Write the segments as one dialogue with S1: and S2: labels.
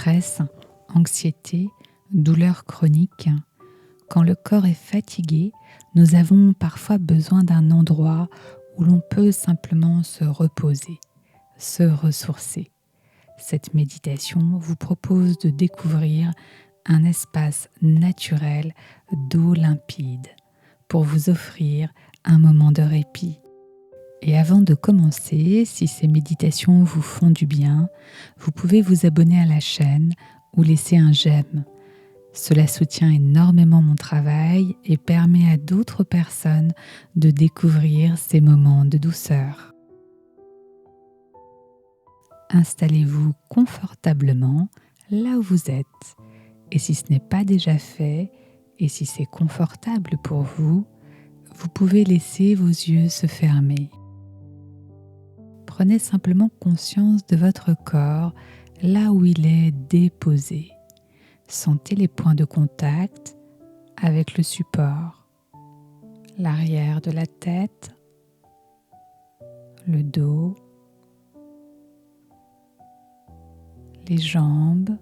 S1: stress, anxiété, douleurs chroniques. Quand le corps est fatigué, nous avons parfois besoin d'un endroit où l'on peut simplement se reposer, se ressourcer. Cette méditation vous propose de découvrir un espace naturel d'eau limpide pour vous offrir un moment de répit. Et avant de commencer, si ces méditations vous font du bien, vous pouvez vous abonner à la chaîne ou laisser un j'aime. Cela soutient énormément mon travail et permet à d'autres personnes de découvrir ces moments de douceur. Installez-vous confortablement là où vous êtes. Et si ce n'est pas déjà fait, et si c'est confortable pour vous, vous pouvez laisser vos yeux se fermer. Prenez simplement conscience de votre corps là où il est déposé. Sentez les points de contact avec le support, l'arrière de la tête, le dos, les jambes,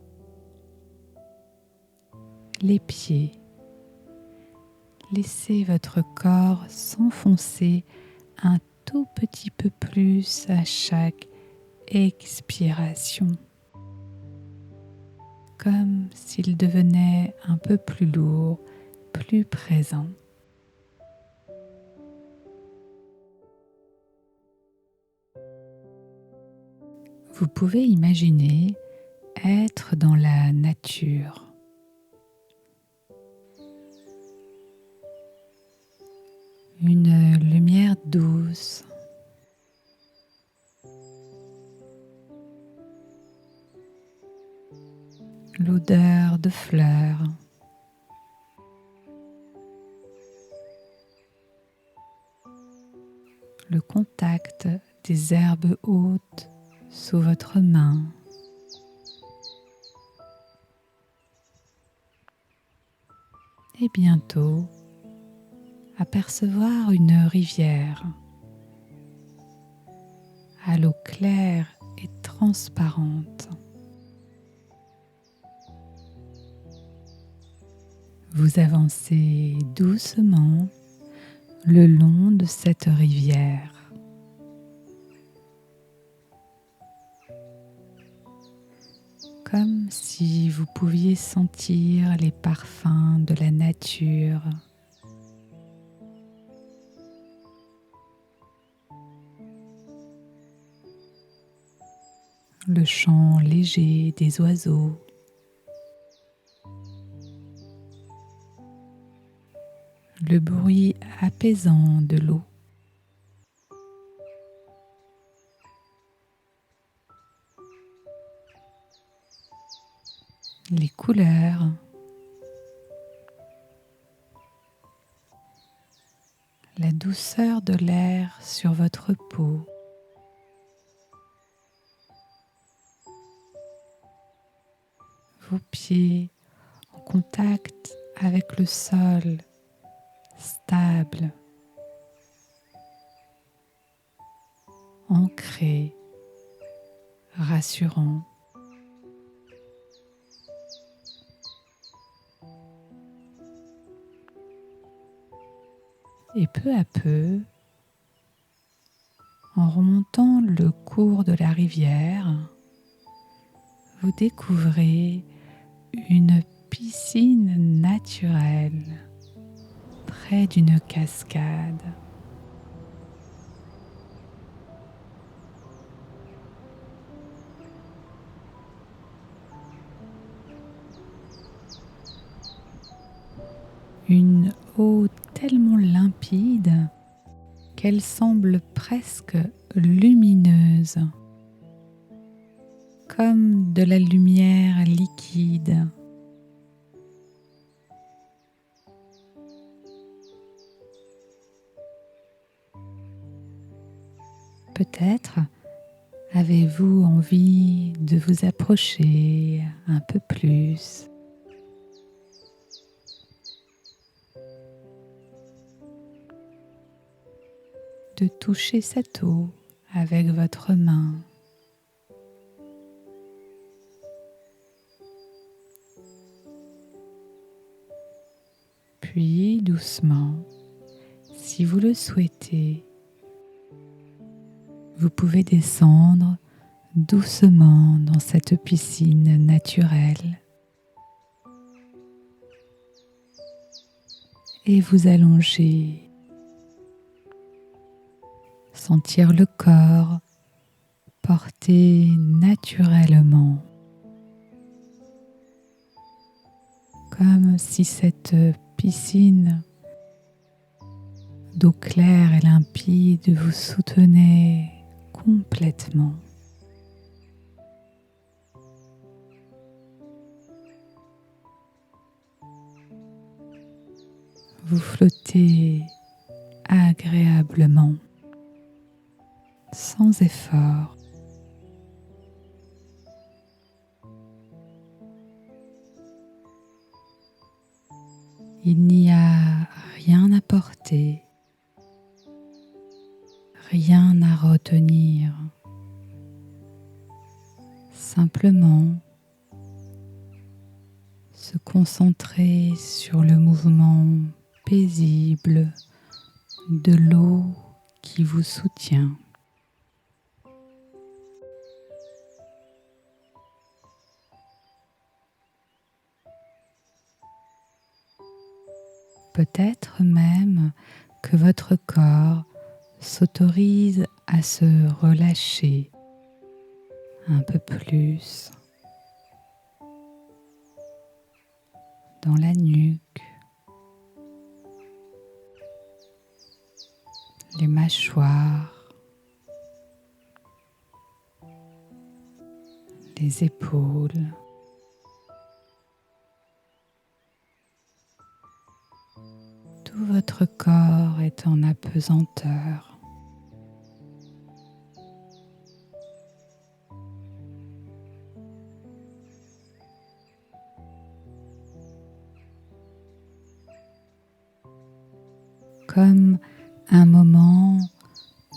S1: les pieds. Laissez votre corps s'enfoncer un tout petit peu plus à chaque expiration, comme s'il devenait un peu plus lourd, plus présent. Vous pouvez imaginer être dans la nature. Une lumière douce, l'odeur de fleurs, le contact des herbes hautes sous votre main. Et bientôt, apercevoir une rivière à l'eau claire et transparente. Vous avancez doucement le long de cette rivière. Comme si vous pouviez sentir les parfums de la nature. Le chant léger des oiseaux. Le bruit apaisant de l'eau. Les couleurs. La douceur de l'air sur votre peau. Vos pieds en contact avec le sol, stable, ancré, rassurant. Et peu à peu, en remontant le cours de la rivière, vous découvrez une piscine naturelle près d'une cascade. Une eau tellement limpide qu'elle semble presque lumineuse, comme de la lumière liquide. Peut-être avez-vous envie de vous approcher un peu plus. De toucher cette eau avec votre main. Puis doucement, si vous le souhaitez, vous pouvez descendre doucement dans cette piscine naturelle et vous allonger, sentir le corps porter naturellement, comme si cette piscine d'eau claire et limpide vous soutenait complètement. Vous flottez agréablement, sans effort. Il n'y a rien à porter, rien à retenir. Simplement se concentrer sur le mouvement paisible de l'eau qui vous soutient. Peut-être même que votre corps s'autorise à se relâcher un peu plus dans la nuque, les mâchoires, les épaules. Tout votre corps est en apesanteur. Comme un moment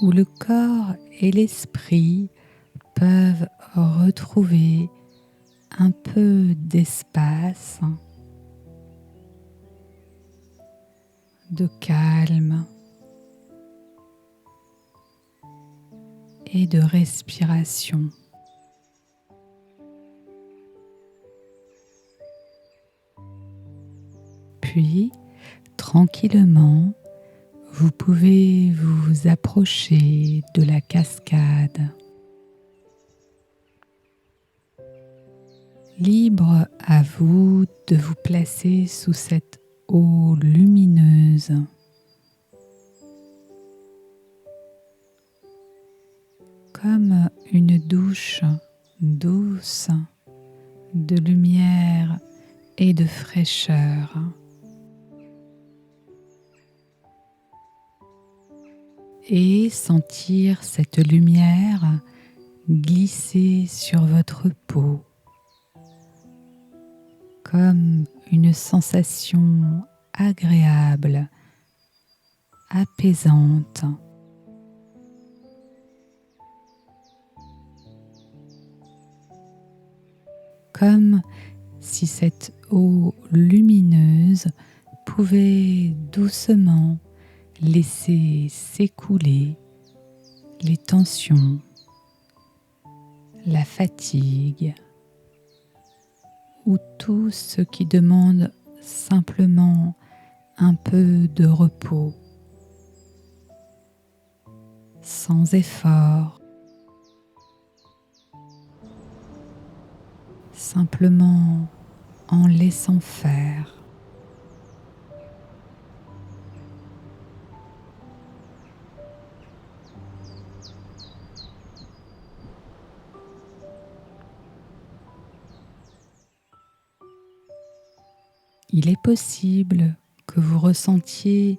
S1: où le corps et l'esprit peuvent retrouver un peu d'espace, de calme et de respiration. Puis, tranquillement, vous pouvez vous approcher de la cascade. Libre à vous de vous placer sous cette eau lumineuse. Comme une douche douce de lumière et de fraîcheur. Et sentir cette lumière glisser sur votre peau comme une sensation agréable, apaisante. Comme si cette eau lumineuse pouvait doucement laisser s'écouler les tensions, la fatigue ou tout ce qui demande simplement un peu de repos, sans effort, simplement en laissant faire. Il est possible que vous ressentiez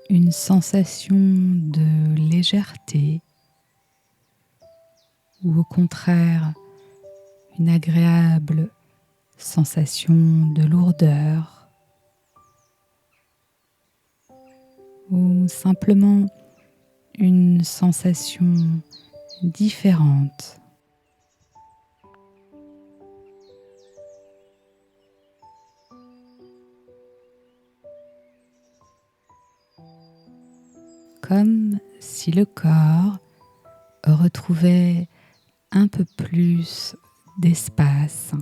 S1: une sensation de légèreté ou au contraire une agréable sensation de lourdeur ou simplement une sensation différente. comme si le corps retrouvait un peu plus d'espace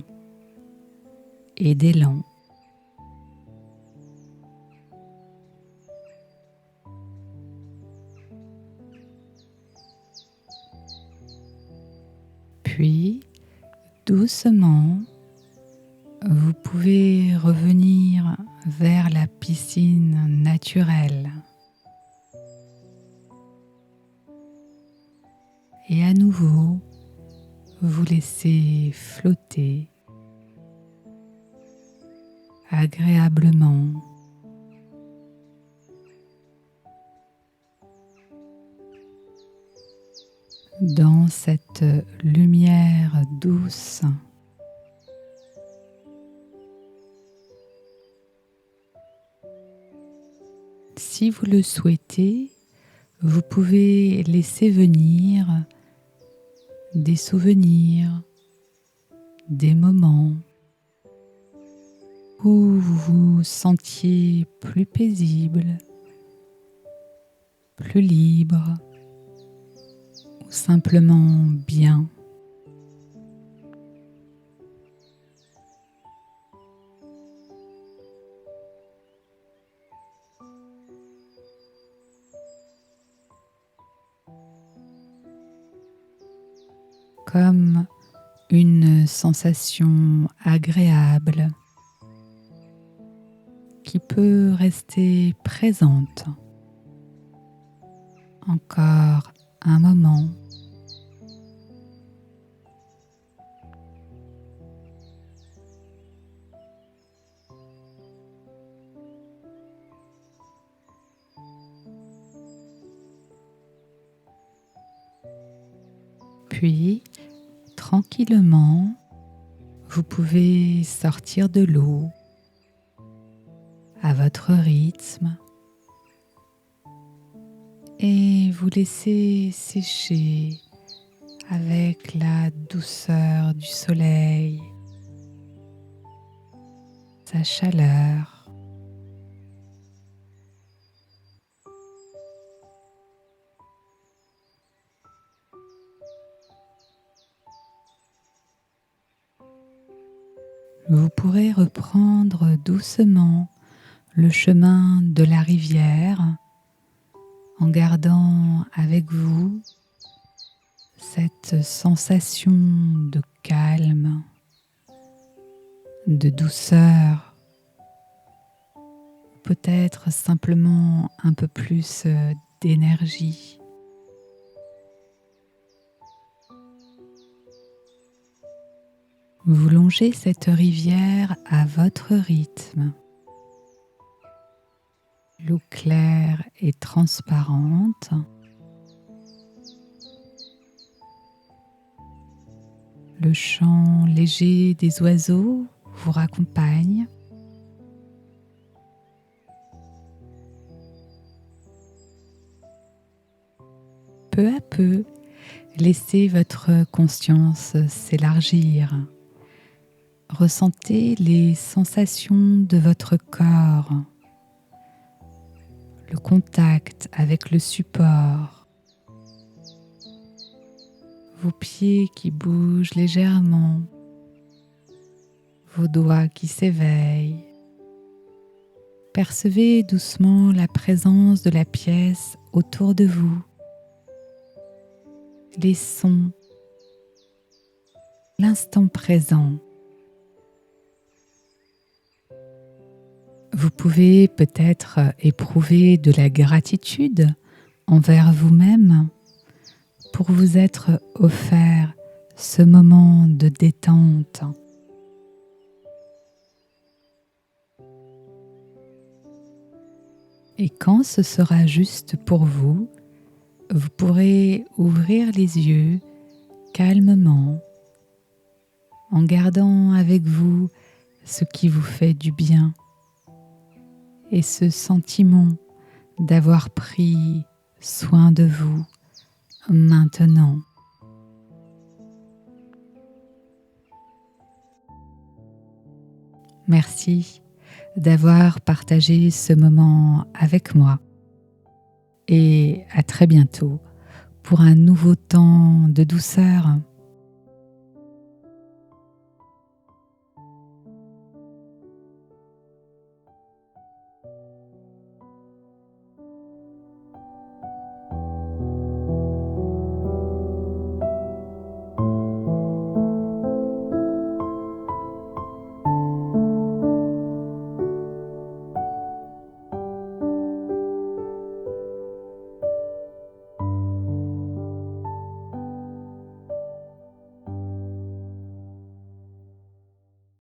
S1: et d'élan. Puis, doucement, vous pouvez revenir vers la piscine naturelle. Et à nouveau, vous laissez flotter agréablement dans cette lumière douce. Si vous le souhaitez, vous pouvez laisser venir des souvenirs, des moments où vous vous sentiez plus paisible, plus libre ou simplement bien. Comme une sensation agréable qui peut rester présente encore un moment. Puis, tranquillement, vous pouvez sortir de l'eau à votre rythme et vous laisser sécher avec la douceur du soleil, sa chaleur. Vous pourrez reprendre doucement le chemin de la rivière en gardant avec vous cette sensation de calme, de douceur, peut-être simplement un peu plus d'énergie. Vous longez cette rivière à votre rythme. L'eau claire et transparente. Le chant léger des oiseaux vous raccompagne. Peu à peu, laissez votre conscience s'élargir. Ressentez les sensations de votre corps, le contact avec le support, vos pieds qui bougent légèrement, vos doigts qui s'éveillent. Percevez doucement la présence de la pièce autour de vous, les sons, l'instant présent. Vous pouvez peut-être éprouver de la gratitude envers vous-même pour vous être offert ce moment de détente. Et quand ce sera juste pour vous, vous pourrez ouvrir les yeux calmement en gardant avec vous ce qui vous fait du bien et ce sentiment d'avoir pris soin de vous maintenant. Merci d'avoir partagé ce moment avec moi et à très bientôt pour un nouveau temps de douceur.